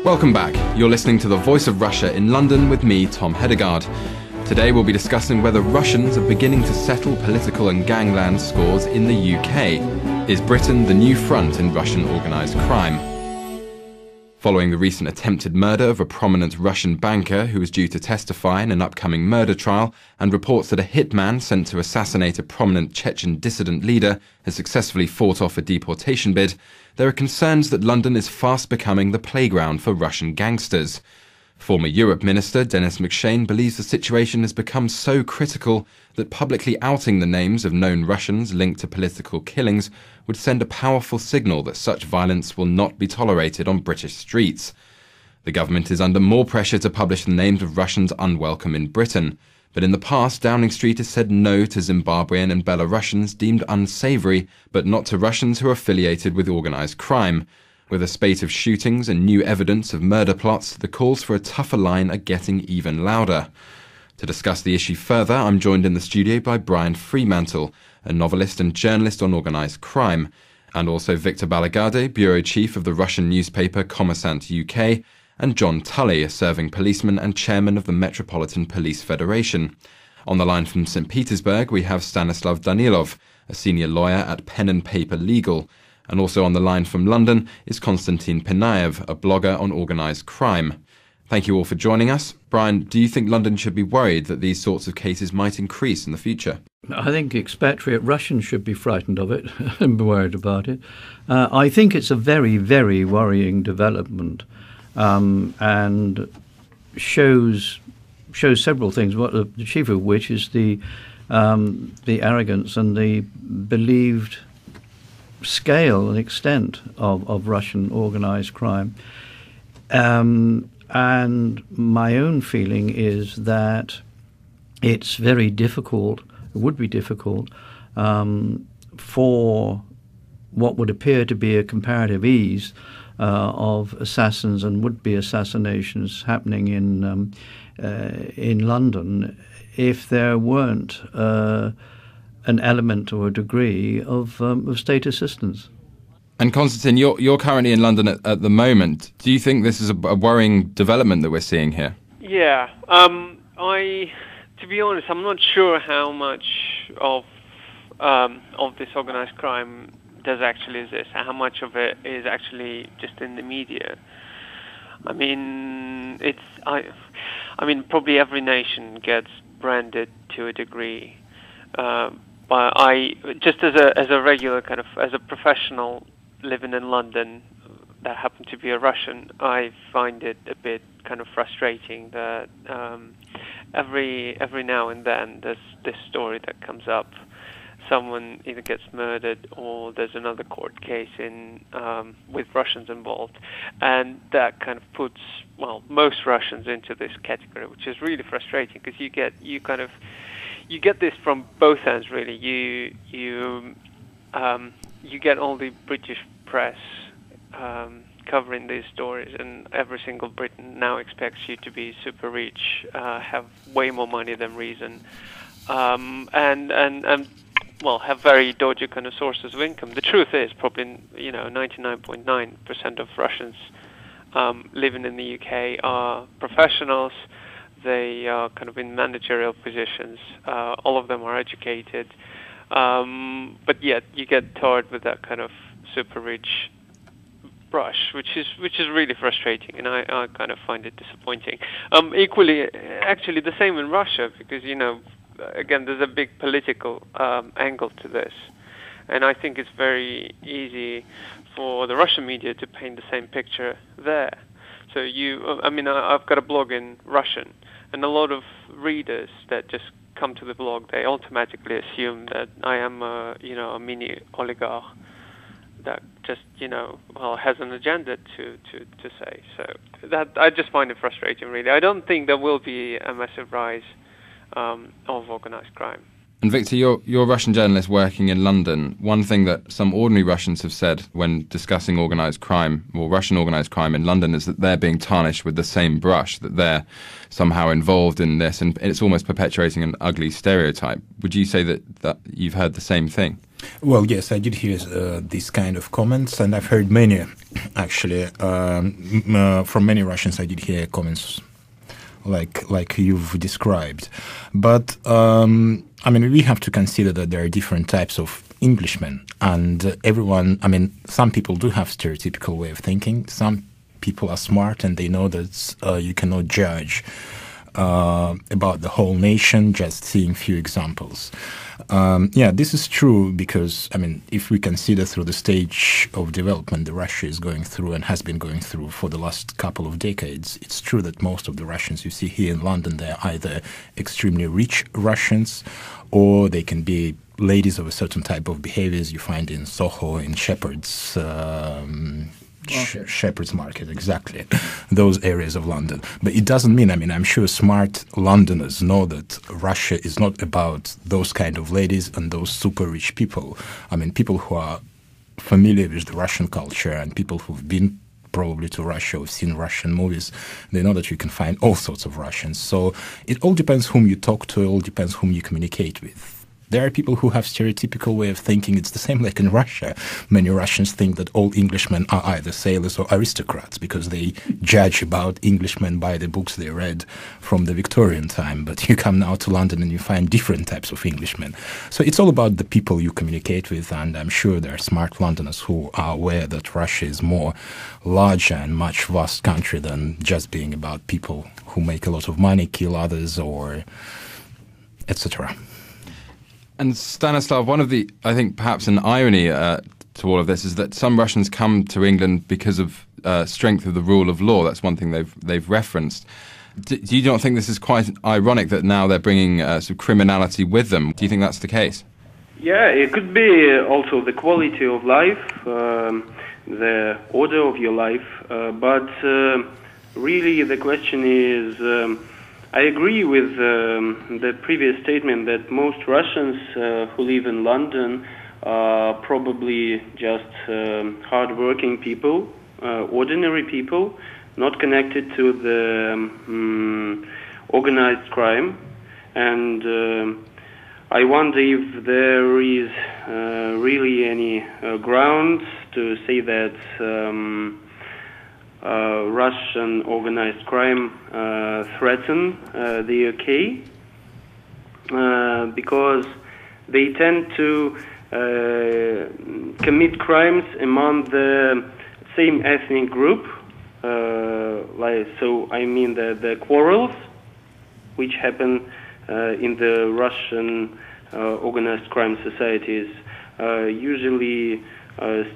Welcome back. You're listening to The Voice of Russia in London with me, Tom Hedegard. Today we'll be discussing whether Russians are beginning to settle political and gangland scores in the UK. Is Britain the new front in Russian organised crime? Following the recent attempted murder of a prominent Russian banker who was due to testify in an upcoming murder trial, and reports that a hitman sent to assassinate a prominent Chechen dissident leader has successfully fought off a deportation bid, there are concerns that London is fast becoming the playground for Russian gangsters. Former Europe Minister Denis McShane believes the situation has become so critical that publicly outing the names of known Russians linked to political killings would send a powerful signal that such violence will not be tolerated on British streets. The government is under more pressure to publish the names of Russians unwelcome in Britain, but in the past Downing Street has said no to Zimbabwean and Belarusians deemed unsavoury, but not to Russians who are affiliated with organised crime. With a spate of shootings and new evidence of murder plots, the calls for a tougher line are getting even louder. To discuss the issue further, I'm joined in the studio by Brian Fremantle, a novelist and journalist on organised crime, and also Victor Balagarde, bureau chief of the Russian newspaper Kommersant UK, and John Tully, a serving policeman and chairman of the Metropolitan Police Federation. On the line from St. Petersburg, we have Stanislav Danilov, a senior lawyer at Pen and Paper Legal. And also on the line from London is Konstantin Pinayev, a blogger on organised crime. Thank you all for joining us. Brian, do you think London should be worried that these sorts of cases might increase in the future? I think expatriate Russians should be frightened of it and be worried about it. I think it's a very, very worrying development and shows several things, the chief of which is the arrogance and the believed scale and extent of Russian organised crime. And my own feeling is that it's very difficult, it would be difficult, for what would appear to be a comparative ease of assassins and would-be assassinations happening in London if there weren't an element or a degree of state assistance. And Konstantin, you're currently in London at the moment. Do you think this is a worrying development that we're seeing here? Yeah. To be honest, I'm not sure how much of this organised crime does actually exist. How much of it is actually just in the media? I mean, probably every nation gets branded to a degree. But just as a regular as a professional living in London that happened to be a Russian, I find it a bit kind of frustrating that every now and then there's this story that comes up. Someone either gets murdered or there's another court case with Russians involved, and that kind of puts most Russians into this category, which is really frustrating because you get this from both ends, really. You get all the British press covering these stories, and every single Briton now expects you to be super rich, have way more money than reason, and have very dodgy kind of sources of income. The truth is, probably 99.9% of Russians living in the UK are professionals. They are kind of in managerial positions. All of them are educated, but yet you get tarred with that kind of super rich brush, which is really frustrating, and I kind of find it disappointing. Equally, actually, the same in Russia, because again, there's a big political angle to this, and I think it's very easy for the Russian media to paint the same picture there. So I've got a blog in Russian. And a lot of readers that just come to the blog, they automatically assume that I am a mini oligarch that just, has an agenda to say. So that I just find it frustrating, really. I don't think there will be a massive rise of organised crime. And Victor, you're a Russian journalist working in London. One thing that some ordinary Russians have said when discussing organised crime, or Russian organised crime in London, is that they're being tarnished with the same brush, that they're somehow involved in this, and it's almost perpetuating an ugly stereotype. Would you say that you've heard the same thing? Well, yes, I did hear these kind of comments, and I've heard many, actually, from many Russians. I did hear comments like you've described. But, I mean, we have to consider that there are different types of Englishmen, and everyone, I mean, some people do have stereotypical way of thinking. Some people are smart, and they know that you cannot judge about the whole nation just seeing few examples. Yeah, this is true because, I mean, if we consider through the stage of development that Russia is going through and has been going through for the last couple of decades, it's true that most of the Russians you see here in London, they're either extremely rich Russians or they can be ladies of a certain type of behaviors you find in Soho, in Shepherd's Shepherd's Market, exactly, those areas of London. But it doesn't mean, I mean, I'm sure smart Londoners know that Russia is not about those kind of ladies and those super rich people. I mean, people who are familiar with the Russian culture and people who've been probably to Russia or seen Russian movies, they know that you can find all sorts of Russians. So it all depends whom you talk to, it all depends whom you communicate with. There are people who have stereotypical way of thinking. It's the same like in Russia. Many Russians think that all Englishmen are either sailors or aristocrats because they judge about Englishmen by the books they read from the Victorian time. But you come now to London and you find different types of Englishmen. So it's all about the people you communicate with, and I'm sure there are smart Londoners who are aware that Russia is more larger and much vast country than just being about people who make a lot of money, kill others, or etc. And Stanislav, one of the, I think perhaps an irony to all of this is that some Russians come to England because of strength of the rule of law. That's one thing they've referenced. Do you not think this is quite ironic that now they're bringing some criminality with them? Do you think that's the case? Yeah, it could be also the quality of life, the order of your life, but really the question is, I agree with the previous statement that most Russians who live in London are probably just hard-working people, ordinary people, not connected to the organized crime. And I wonder if there is really any grounds to say that Russian organized crime threaten the UK because they tend to commit crimes among the same ethnic group. So I mean the quarrels which happen in the Russian organized crime societies usually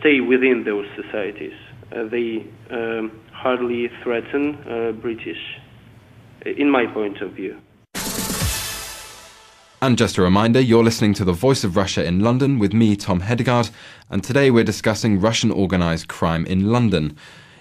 stay within those societies. They hardly threaten British, in my point of view. And just a reminder, you're listening to The Voice of Russia in London with me, Tom Hedegard, and today we're discussing Russian organised crime in London.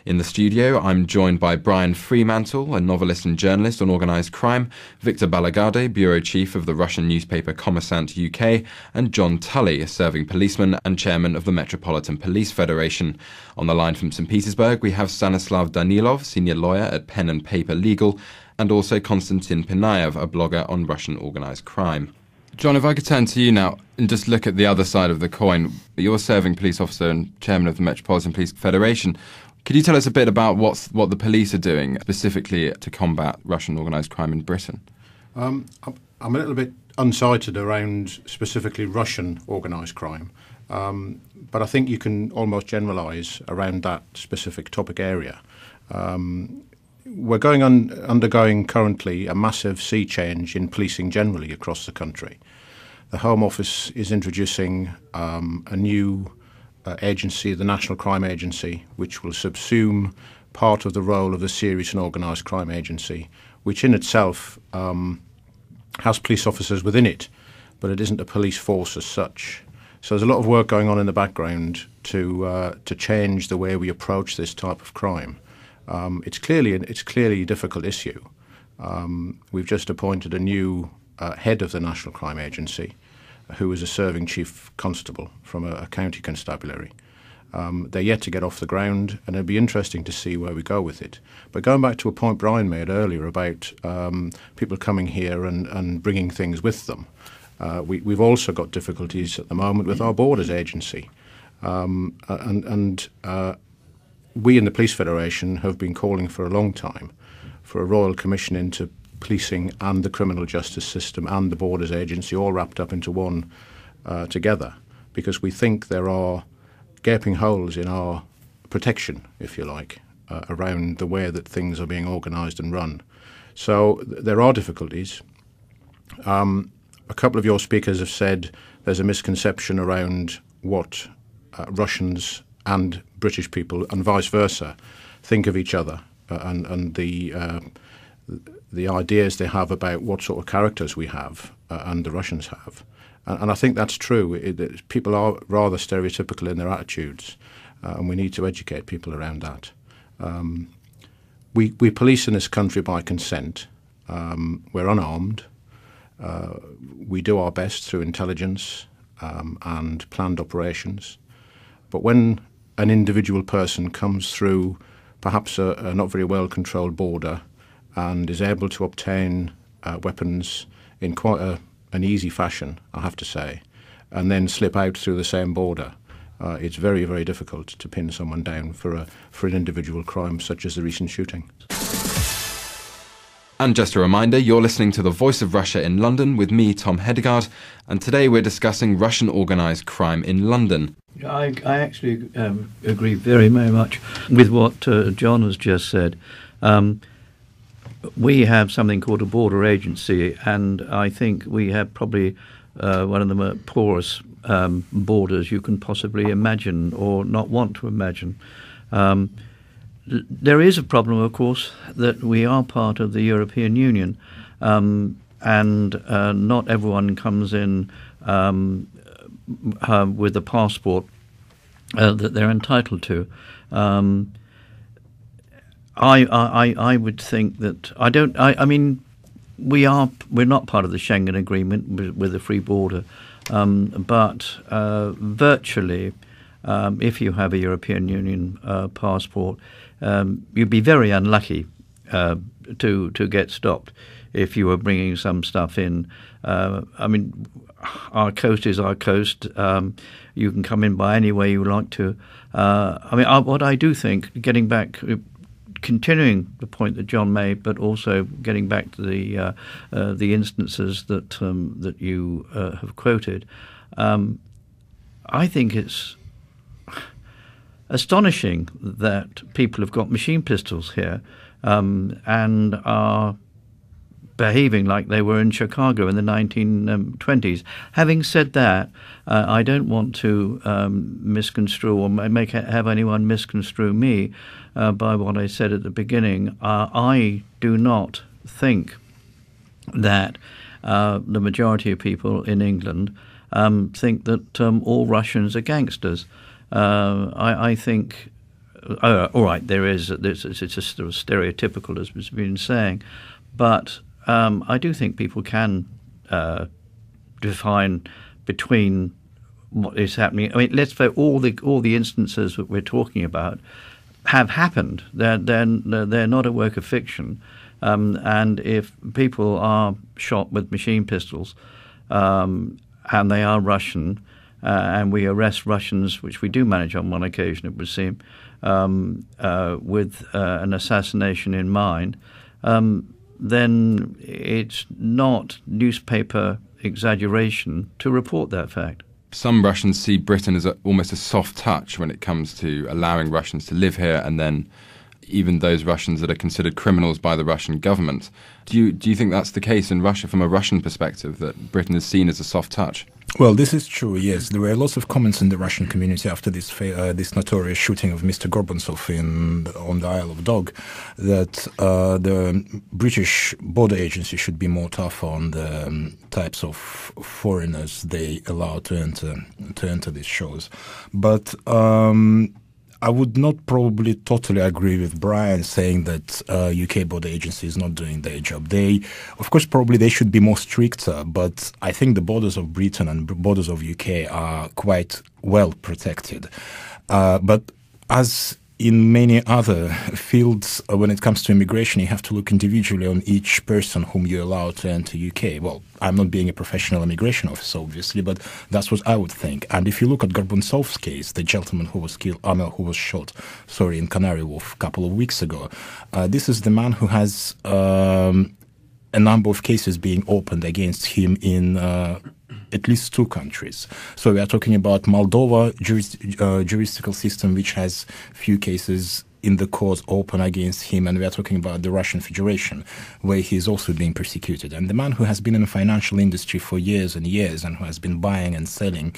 In the studio, I'm joined by Brian Fremantle, a novelist and journalist on organised crime, Victor Balagade, bureau chief of the Russian newspaper Kommersant UK, and John Tully, a serving policeman and chairman of the Metropolitan Police Federation. On the line from St. Petersburg, we have Stanislav Danilov, senior lawyer at Pen and Paper Legal, and also Konstantin Pinayev, a blogger on Russian organised crime. John, if I could turn to you now and just look at the other side of the coin. You're a serving police officer and chairman of the Metropolitan Police Federation. Could you tell us a bit about what the police are doing specifically to combat Russian organised crime in Britain? I'm a little bit unsighted around specifically Russian organised crime, but I think you can almost generalise around that specific topic area. We're undergoing currently a massive sea change in policing generally across the country. The Home Office is introducing a new agency, the National Crime Agency, which will subsume part of the role of the Serious and Organised Crime Agency, which in itself has police officers within it, but it isn't a police force as such. So there's a lot of work going on in the background to change the way we approach this type of crime. It's clearly a difficult issue. We've just appointed a new head of the National Crime Agency, who is a serving chief constable from a county constabulary. They're yet to get off the ground, and it'll be interesting to see where we go with it. But going back to a point Brian made earlier about people coming here and bringing things with them, We've also got difficulties at the moment with our borders agency. We in the Police Federation have been calling for a long time for a royal commission into policing and the criminal justice system and the borders agency all wrapped up into one together, because we think there are gaping holes in our protection, if you like, around the way that things are being organised and run. So there are difficulties. A couple of your speakers have said there's a misconception around what Russians and British people and vice versa think of each other and the ideas they have about what sort of characters we have and the Russians have. And I think that's true. People are rather stereotypical in their attitudes, and we need to educate people around that. We police in this country by consent. We're unarmed. We do our best through intelligence and planned operations. But when an individual person comes through perhaps a not very well-controlled border and is able to obtain weapons in quite an easy fashion, I have to say, and then slip out through the same border, it's very, very difficult to pin someone down for an individual crime such as the recent shooting. And just a reminder, you're listening to The Voice of Russia in London with me, Tom Hedegard, and today we're discussing Russian organised crime in London. I actually agree very, very much with what John has just said. We have something called a border agency, and I think we have probably one of the most porous borders you can possibly imagine or not want to imagine. There is a problem, of course, that we are part of the European Union, and not everyone comes in with a passport that they're entitled to. I would think that I mean, we're not part of the Schengen Agreement with a free border, but virtually, if you have a European Union passport, you'd be very unlucky to get stopped if you were bringing some stuff in. I mean, our coast is our coast. You can come in by any way you like to. What I do think, continuing the point that John made, but also getting back to the instances that you have quoted, I think it's astonishing that people have got machine pistols here and are behaving like they were in Chicago in the 1920s. Having said that, I don't want to misconstrue or have anyone misconstrue me by what I said at the beginning. I do not think that the majority of people in England think that all Russians are gangsters. I think, all right, it's just sort of stereotypical, as was been saying, but I do think people can define between what is happening. I mean, let's say all the instances that we're talking about have happened. They're not a work of fiction. And if people are shot with machine pistols and they are Russian, and we arrest Russians, which we do manage on one occasion, it would seem, with an assassination in mind, then it's not newspaper exaggeration to report that fact. Some Russians see Britain as almost a soft touch when it comes to allowing Russians to live here, and then even those Russians that are considered criminals by the Russian government. Do you think that's the case in Russia from a Russian perspective, that Britain is seen as a soft touch? Well, this is true, yes. There were lots of comments in the Russian community after this notorious shooting of Mr. Gorbachev on the Isle of Dog, that the British border agency should be more tough on the types of foreigners they allow to enter these shores. But I would not probably totally agree with Brian saying that UK border agency is not doing their job. Of course, probably they should be more stricter, but I think the borders of Britain and borders of UK are quite well protected. But as in many other fields, when it comes to immigration, you have to look individually on each person whom you allow to enter UK. Well, I'm not being a professional immigration officer, obviously, but that's what I would think. And if you look at Gorbatsov's case, the gentleman who was shot, in Canary Wharf a couple of weeks ago, this is the man who has a number of cases being opened against him in at least 2 countries. So we are talking about Moldova juridical system, which has few cases in the court open against him, and we are talking about the Russian Federation, where he is also being persecuted. And the man who has been in the financial industry for years and years, and who has been buying and selling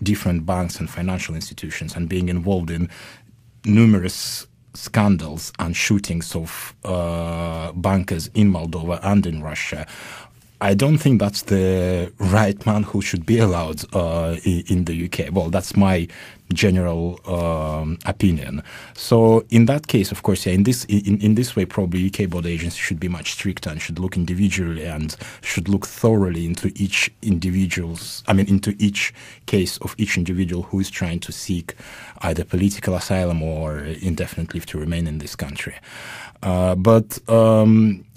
different banks and financial institutions, and being involved in numerous scandals and shootings of bankers in Moldova and in Russia, I don't think that's the right man who should be allowed in the UK. Well, that's my general opinion. So in that case, of course, in this way, probably UK border agency should be much stricter and should look individually and should look thoroughly into each case of each individual who is trying to seek either political asylum or indefinite leave to remain in this country. But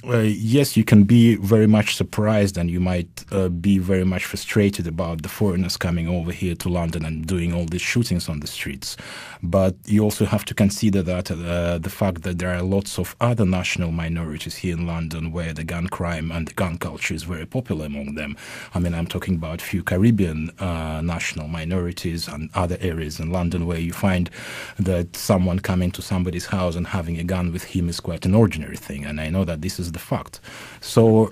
yes, you can be very much surprised, and you might be very much frustrated about the foreigners coming over here to London and doing all these shootings on the streets. But you also have to consider that the fact that there are lots of other national minorities here in London where the gun crime and the gun culture is very popular among them. I mean, I'm talking about a few Caribbean national minorities and other areas in London where you find that someone coming to somebody's house and having a gun with him is quite an ordinary thing, and I know that this is the fact. So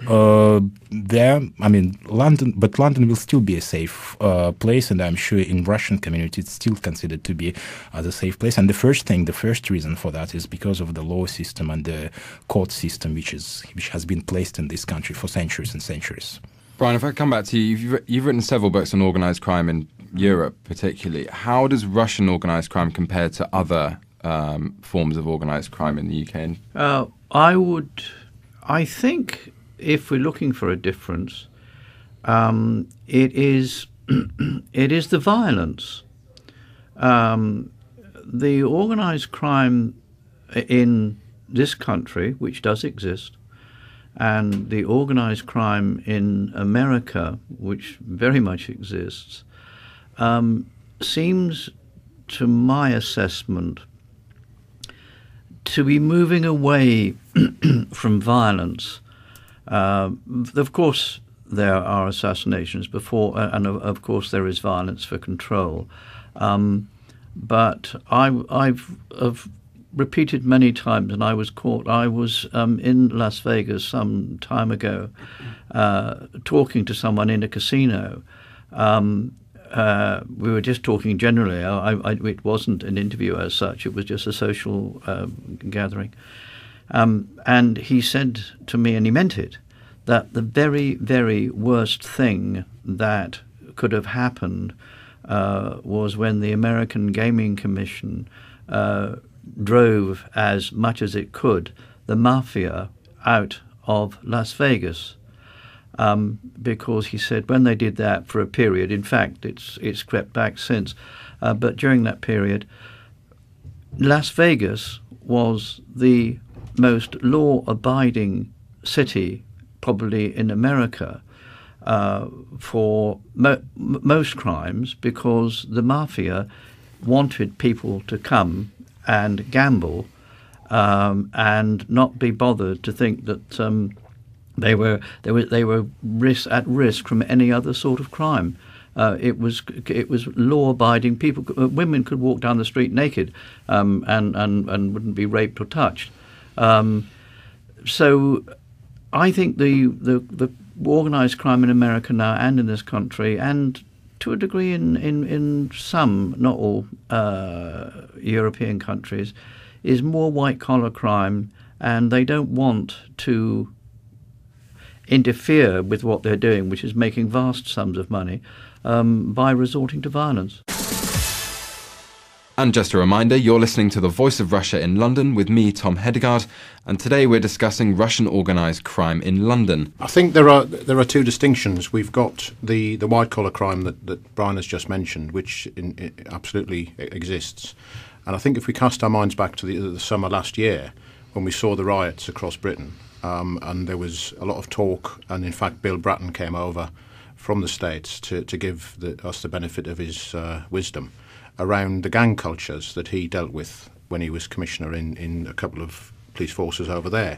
London will still be a safe place, and I'm sure in Russian community it's still considered to be as a safe place. And the first reason for that is because of the law system and the court system, which has been placed in this country for centuries and centuries. Brian, if I come back to you, you've written several books on organised crime in Europe, particularly. How does Russian organised crime compare to other forms of organised crime in the UK? I think if we're looking for a difference, it is the violence. The organised crime in this country, which does exist, and the organised crime in America, which very much exists, seems, to my assessment, to be moving away from violence. Of course, there are assassinations before, and of course there is violence for control. But I've repeated many times, and I was caught. I was in Las Vegas some time ago, talking to someone in a casino. We were just talking generally. It wasn't an interview as such. It was just a social gathering. And he said to me, and he meant it, that the very, very worst thing that could have happened was when the American Gaming Commission drove as much as it could the mafia out of Las Vegas. Because he said when they did that for a period, in fact, it's crept back since, but during that period, Las Vegas was the most law-abiding city probably in America for most crimes, because the mafia wanted people to come and gamble and not be bothered to think that they were at risk from any other sort of crime. It was law-abiding. Women could walk down the street naked and wouldn't be raped or touched. So I think the organised crime in America now and in this country, and to a degree in some, not all, European countries, is more white-collar crime, and they don't want to interfere with what they're doing, which is making vast sums of money, by resorting to violence. And just a reminder, you're listening to The Voice of Russia in London with me, Tom Hedegard, and today we're discussing Russian organised crime in London. I think there are two distinctions. We've got the white-collar crime that Brian has just mentioned, which absolutely exists. And I think if we cast our minds back to the summer last year, when we saw the riots across Britain, and there was a lot of talk, and in fact Bill Bratton came over from the States to give us the benefit of his wisdom around the gang cultures that he dealt with when he was commissioner in a couple of police forces over there.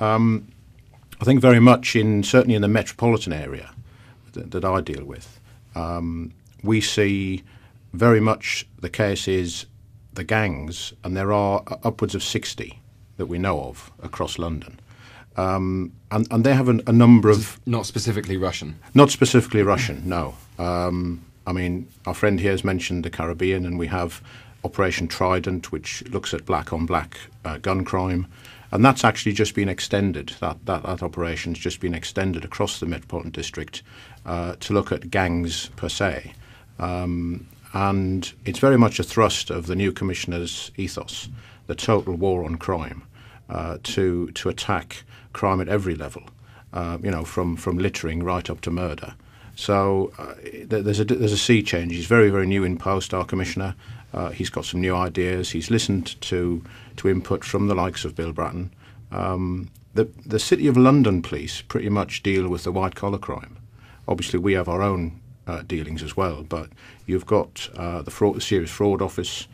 I think very much certainly in the metropolitan area that I deal with, we see very much the case is the gangs, and there are upwards of 60 that we know of across London. And they have a number of... Not specifically Russian? Not specifically Russian, no. I mean, our friend here has mentioned the Caribbean, and we have Operation Trident, which looks at black-on-black gun crime. And that's actually just been extended. That operation's just been extended across the Metropolitan District to look at gangs per se. And it's very much a thrust of the new commissioner's ethos, the total war on crime, to attack crime at every level, from littering right up to murder. So there's a sea change. He's very, very new in post, our commissioner. He's got some new ideas. He's listened to input from the likes of Bill Bratton. The City of London police pretty much deal with the white-collar crime. Obviously, we have our own dealings as well, but you've got the Serious Fraud Office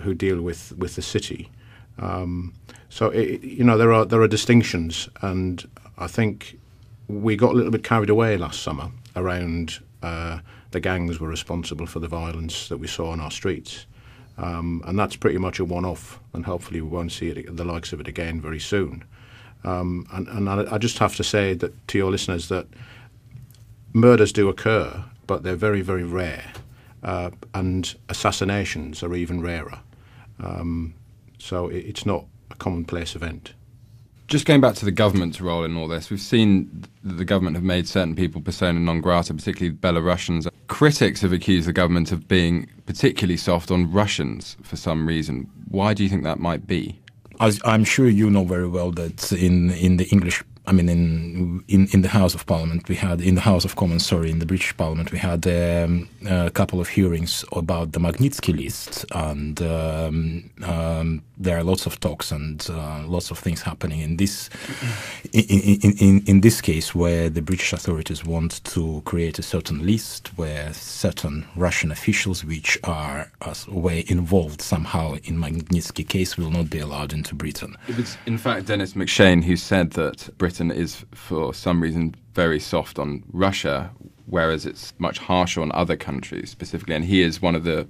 who deal with the city. So there are distinctions, and I think we got a little bit carried away last summer around the gangs were responsible for the violence that we saw on our streets. And that's pretty much a one-off, and hopefully we won't see the likes of it again very soon. And I just have to say that to your listeners that murders do occur, but they're very, very rare, and assassinations are even rarer. So it's not a commonplace event. Just going back to the government's role in all this, we've seen that the government have made certain people persona non grata, particularly Belarusians. Critics have accused the government of being particularly soft on Russians for some reason. Why do you think that might be? As I'm sure you know very well that in the English, in the House of Parliament, in the House of Commons, in the British Parliament, we had a couple of hearings about the Magnitsky list, and there are lots of talks and lots of things happening in this case, where the British authorities want to create a certain list where certain Russian officials which were involved somehow in Magnitsky case will not be allowed into Britain. It was, in fact, Dennis McShane who said that Britain is, for some reason, very soft on Russia, whereas it's much harsher on other countries specifically. And he is one of the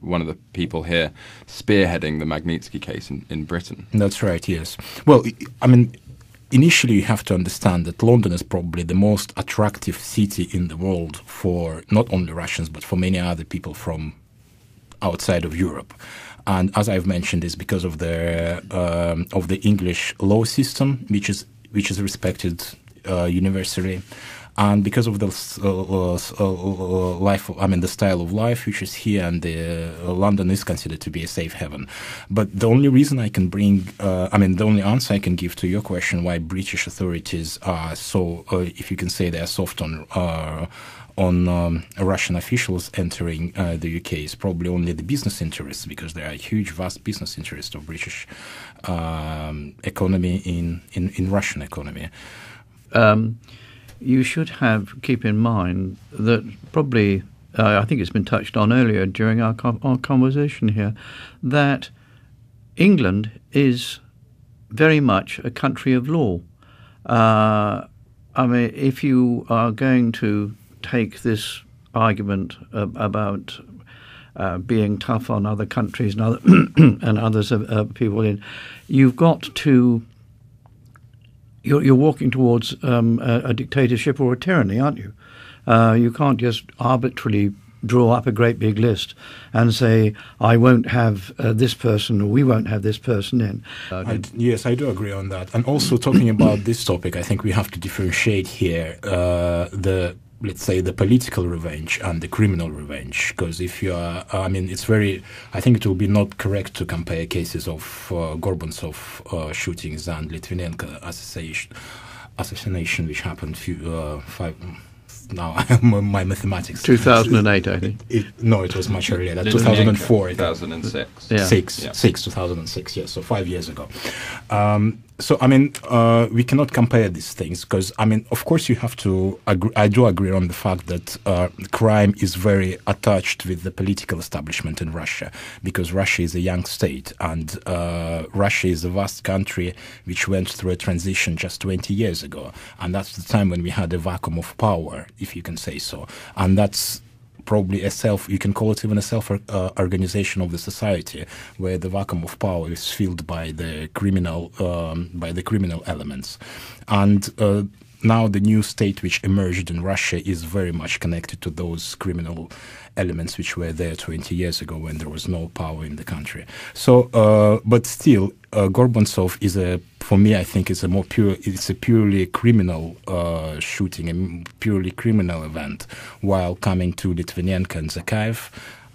people here spearheading the Magnitsky case in Britain. That's right, yes. Well, initially you have to understand that London is probably the most attractive city in the world for not only Russians, but for many other people from outside of Europe. And as I've mentioned, it's because of the English law system, which is respected universally, and because of the the style of life which is here, and London is considered to be a safe haven. But the only reason I can the only answer I can give to your question why British authorities are so, if you can say, they are soft on Russian officials entering the UK is probably only the business interests, because there are huge, vast business interests of British economy in Russian economy. You should keep in mind that probably, I think it's been touched on earlier during our conversation here, that England is very much a country of law. If you are going to take this argument about being tough on other countries and others people in, you've got to. You're walking towards a dictatorship or a tyranny, aren't you? You can't just arbitrarily draw up a great big list and say, I won't have this person, or we won't have this person in. Yes, I do agree on that. And also, talking about this topic, I think we have to differentiate here let's say, the political revenge and the criminal revenge. Because if you are, I think it will be not correct to compare cases of Gorbachev shootings and Litvinenko assassination, which happened now my mathematics. 2008, I think. No, it was much earlier. That Little 2004. 2006. Yeah. 2006, yes, so 5 years ago. So, I mean, we cannot compare these things because, I mean, of course you have to agree. I do agree on the fact that crime is very attached with the political establishment in Russia because Russia is a young state and Russia is a vast country which went through a transition just 20 years ago. And that's the time when we had a vacuum of power, if you can say so. And that's probably you can call it even a self-organization of the society, where the vacuum of power is filled by the criminal elements. And now the new state which emerged in Russia is very much connected to those criminal elements which were there 20 years ago when there was no power in the country. So, but still, Gorbachev is for me, I think it's a purely criminal shooting, a purely criminal event, while coming to Litvinenko and Zakayev.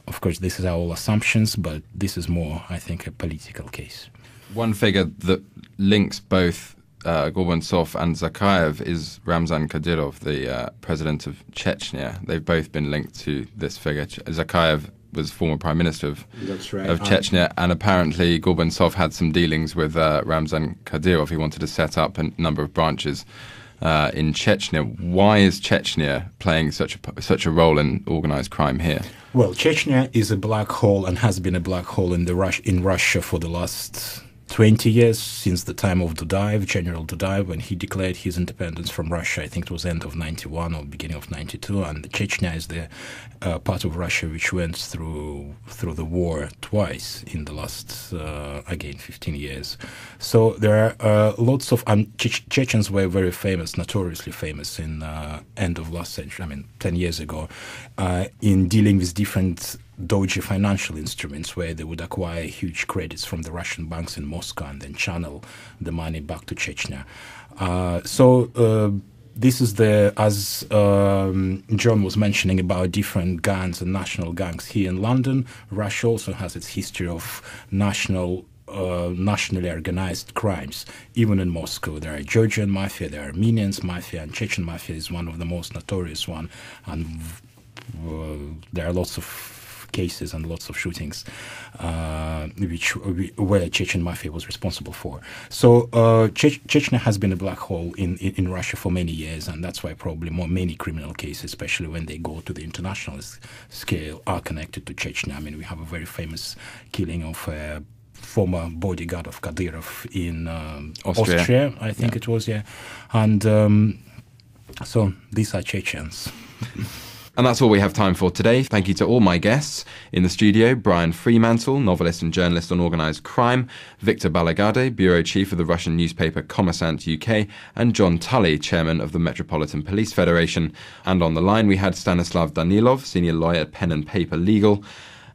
Of course, this is all assumptions, but this is more, I think, a political case. One figure that links both Gorbachev and Zakayev is Ramzan Kadyrov, the president of Chechnya. They've both been linked to this figure. Zakayev was former prime minister of Chechnya, and apparently Gorbachev had some dealings with Ramzan Kadyrov. He wanted to set up a number of branches in Chechnya. Why is Chechnya playing such a role in organized crime here? Well, Chechnya is a black hole and has been a black hole in Russia for the last 20 years, since the time of Dudayev, General Dudayev, when he declared his independence from Russia. I think it was end of 91 or beginning of 92, and Chechnya is the part of Russia which went through the war twice in the last, again, 15 years. So there are lots of... Chechens were very famous, notoriously famous in end of last century, 10 years ago, in dealing with different dodgy financial instruments where they would acquire huge credits from the Russian banks in Moscow and then channel the money back to Chechnya. This is as John was mentioning about different gangs and national gangs here in London. Russia also has its history of nationally organized crimes. Even in Moscow, there are Georgian mafia, there are Armenians mafia, and Chechen mafia is one of the most notorious one. And there are lots of cases and lots of shootings where Chechen mafia was responsible for. So Chechnya has been a black hole in Russia for many years, and that's why probably many criminal cases, especially when they go to the international scale, are connected to Chechnya. We have a very famous killing of a former bodyguard of Kadyrov in Austria, I think it was, yeah. And so these are Chechens. And that's all we have time for today. Thank you to all my guests. In the studio, Brian Fremantle, novelist and journalist on organised crime, Victor Balagade, bureau chief of the Russian newspaper Kommersant UK, and John Tully, chairman of the Metropolitan Police Federation. And on the line we had Stanislav Danilov, senior lawyer at Pen and Paper Legal,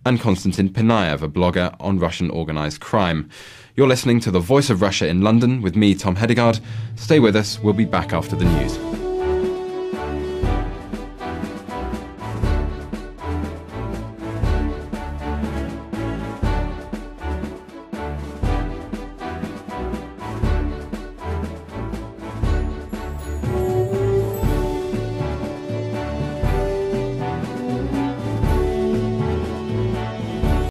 and Konstantin Pinayev, a blogger on Russian organised crime. You're listening to The Voice of Russia in London with me, Tom Hedegard. Stay with us. We'll be back after the news.